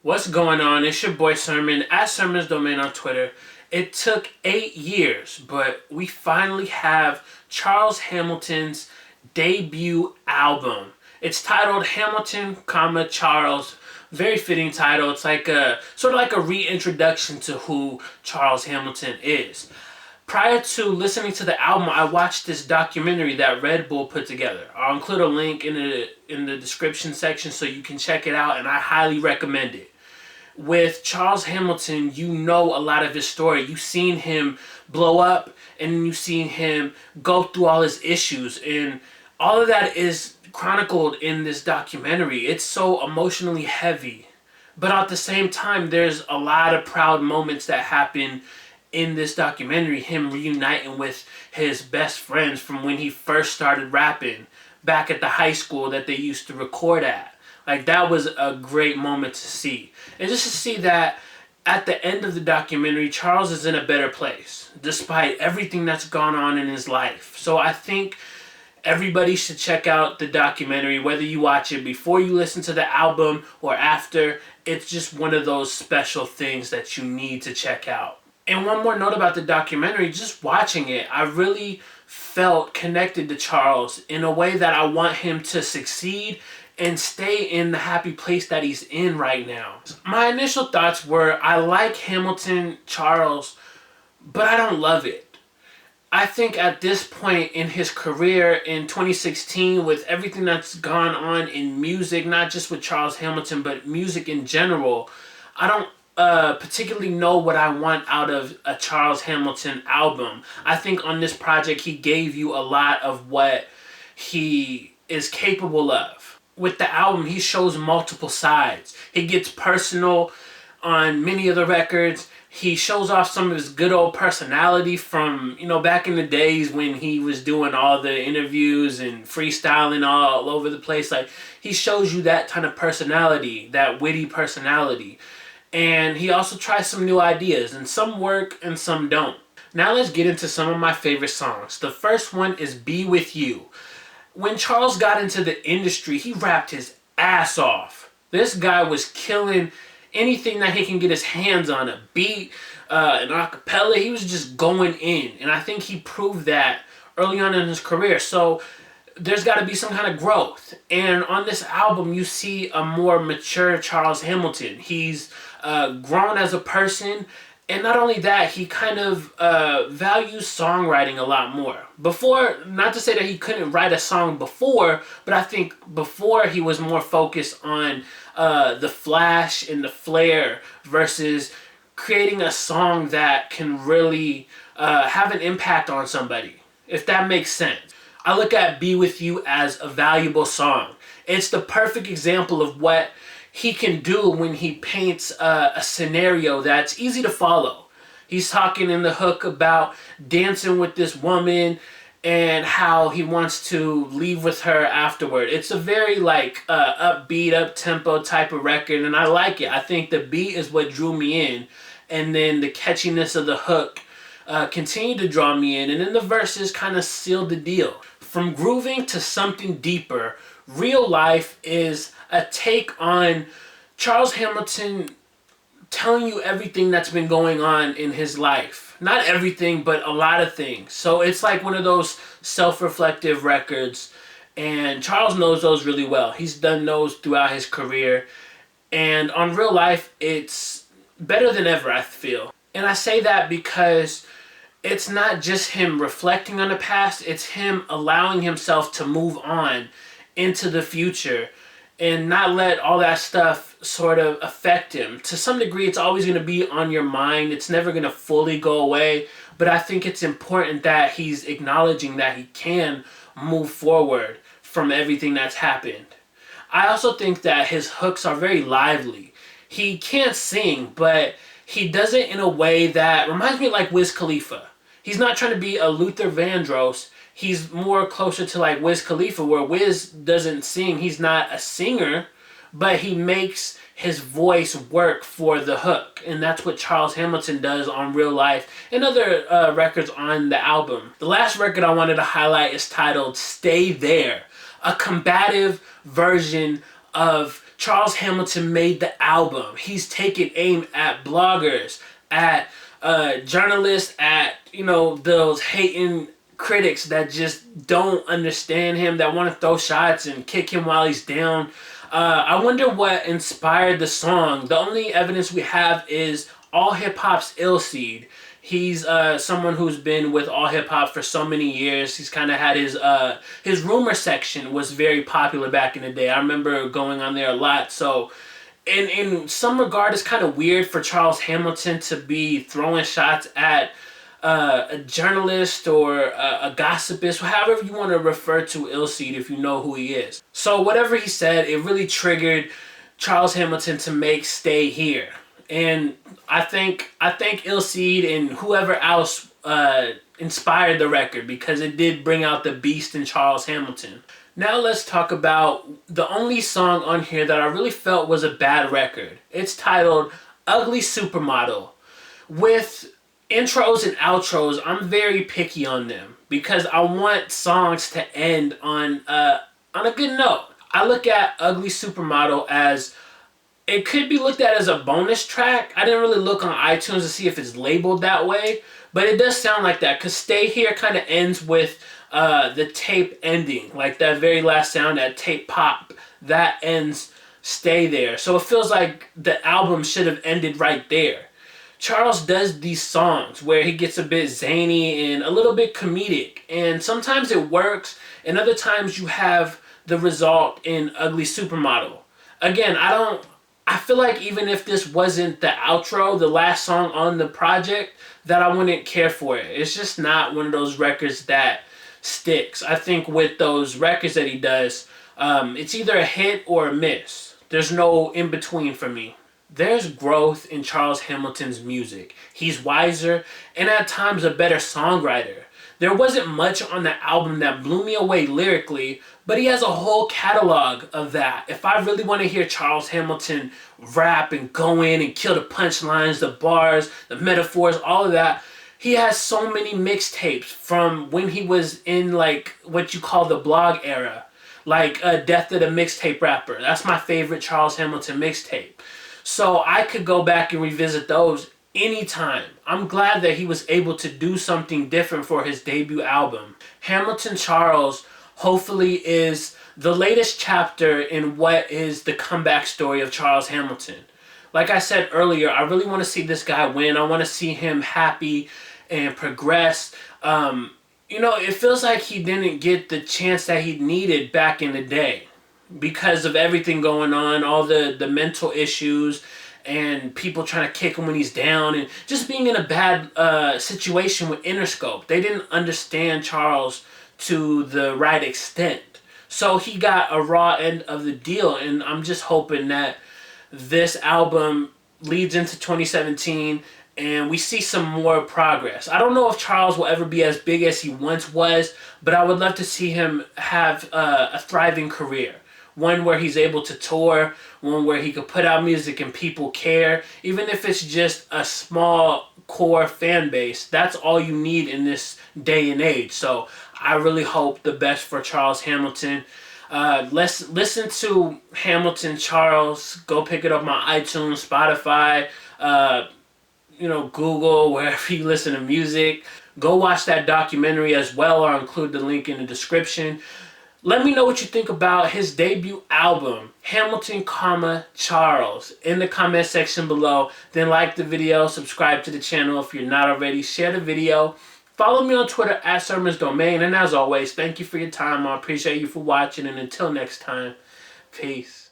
What's going on? It's your boy Sermon at Sermon's Domain on Twitter. It took 8 years, but we finally have Charles Hamilton's debut album. It's titled Hamilton, Charles. Very fitting title. It's like a sort of like a reintroduction to who Charles Hamilton is. Prior to listening to the album, I watched this documentary that Red Bull put together. I'll include a link in the description section so you can check it out, and I highly recommend it. With Charles Hamilton, you know a lot of his story. You've seen him blow up, and you've seen him go through all his issues, and all of that is chronicled in this documentary. It's so emotionally heavy, but at the same time, there's a lot of proud moments that happen in this documentary. Him reuniting with his best friends from when he first started rapping back at the high school that they used to record at. Like, that was a great moment to see. And just to see that at the end of the documentary, Charles is in a better place, despite everything that's gone on in his life. So I think everybody should check out the documentary, whether you watch it before you listen to the album or after. It's just one of those special things that you need to check out. And one more note about the documentary, just watching it, I really felt connected to Charles in a way that I want him to succeed and stay in the happy place that he's in right now. My initial thoughts were, I like Hamilton Charles, but I don't love it. I think at this point in his career in 2016, with everything that's gone on in music, not just with Charles Hamilton, but music in general, I don't particularly know what I want out of a Charles Hamilton album. I think on this project, he gave you a lot of what he is capable of. With the album, he shows multiple sides. He gets personal on many of the records. He shows off some of his good old personality from, back in the days when he was doing all the interviews and freestyling all over the place. Like, he shows you that kind of personality, that witty personality. And he also tries some new ideas, and some work and some don't. Now let's get into some of my favorite songs. The first one is Be With You. When Charles got into the industry, he rapped his ass off. This guy was killing anything that he can get his hands on, a beat, an acapella. He was just going in. And I think he proved that early on in his career. So there's got to be some kind of growth. And on this album, you see a more mature Charles Hamilton. He's grown as a person. And not only that, he kind of values songwriting a lot more. Before, not to say that he couldn't write a song before, but I think before he was more focused on the flash and the flair versus creating a song that can really have an impact on somebody, if that makes sense. I look at Be With You as a valuable song. It's the perfect example of what he can do when he paints a scenario that's easy to follow. He's talking in the hook about dancing with this woman and how he wants to leave with her afterward. It's a very upbeat, up-tempo type of record, and I like it. I think the beat is what drew me in, and then the catchiness of the hook continued to draw me in, and then the verses kind of sealed the deal. From grooving to something deeper, Real Life is a take on Charles Hamilton telling you everything that's been going on in his life. Not everything, but a lot of things. So it's like one of those self-reflective records, and Charles knows those really well. He's done those throughout his career, and on Real Life, it's better than ever, I feel. And I say that because it's not just him reflecting on the past, it's him allowing himself to move on into the future and not let all that stuff sort of affect him. To some degree, it's always going to be on your mind. It's never going to fully go away. But I think it's important that he's acknowledging that he can move forward from everything that's happened. I also think that his hooks are very lively. He can't sing, but he does it in a way that reminds me of like Wiz Khalifa. He's not trying to be a Luther Vandross. He's more closer to like Wiz Khalifa, where Wiz doesn't sing. He's not a singer, but he makes his voice work for the hook. And that's what Charles Hamilton does on Real Life and other records on the album. The last record I wanted to highlight is titled Stay There, a combative version of Charles Hamilton made the album. He's taken aim at bloggers, at journalists, at, you know, those hating critics that just don't understand him, that want to throw shots and kick him while he's down. I wonder what inspired the song. The only evidence we have is All Hip Hop's Ill Seed. He's someone who's been with All Hip Hop for so many years. He's kind of had his rumor section was very popular back in the day. I remember going on there a lot. So in some regard, it's kind of weird for Charles Hamilton to be throwing shots at a journalist or a gossipist, however you want to refer to Illseed if you know who he is. So whatever he said, it really triggered Charles Hamilton to make Stay Here. And I think Illseed and whoever else inspired the record, because it did bring out the beast in Charles Hamilton. Now let's talk about the only song on here that I really felt was a bad record. It's titled Ugly Supermodel. With intros and outros, I'm very picky on them because I want songs to end on a good note. I look at Ugly Supermodel as, it could be looked at as a bonus track. I didn't really look on iTunes to see if it's labeled that way, but it does sound like that because Stay Here kind of ends with the tape ending, like that very last sound, that tape pop, that ends Stay There. So it feels like the album should have ended right there. Charles does these songs where he gets a bit zany and a little bit comedic, and sometimes it works, and other times you have the result in Ugly Supermodel. Again, I feel like even if this wasn't the outro, the last song on the project, that I wouldn't care for it. It's just not one of those records that sticks. I think with those records that he does, it's either a hit or a miss. There's no in between for me. There's growth in Charles Hamilton's music. He's wiser and at times a better songwriter. There wasn't much on the album that blew me away lyrically, but he has a whole catalog of that. If I really want to hear Charles Hamilton rap and go in and kill the punchlines, the bars, the metaphors, all of that, he has so many mixtapes from when he was in like what you call the blog era, like Death of the Mixtape Rapper. That's my favorite Charles Hamilton mixtape. So I could go back and revisit those anytime. I'm glad that he was able to do something different for his debut album. Hamilton Charles hopefully is the latest chapter in what is the comeback story of Charles Hamilton. Like I said earlier, I really want to see this guy win. I want to see him happy and progress. You know, it feels like he didn't get the chance that he needed back in the day because of everything going on, all the mental issues and people trying to kick him when he's down and just being in a bad situation with Interscope. They didn't understand Charles to the right extent. So he got a raw end of the deal, and I'm just hoping that this album leads into 2017 and we see some more progress. I don't know if Charles will ever be as big as he once was, but I would love to see him have a thriving career. One where he's able to tour, one where he could put out music and people care. Even if it's just a small core fan base, that's all you need in this day and age. So I really hope the best for Charles Hamilton. Let's listen to Hamilton Charles. Go pick it up on iTunes, Spotify, Google, wherever you listen to music. Go watch that documentary as well, or I'll include the link in the description. Let me know what you think about his debut album, Hamilton, Charles, in the comment section below. Then like the video, subscribe to the channel if you're not already, share the video. Follow me on Twitter at supermodel, and as always, thank you for your time. I appreciate you for watching, and until next time, peace.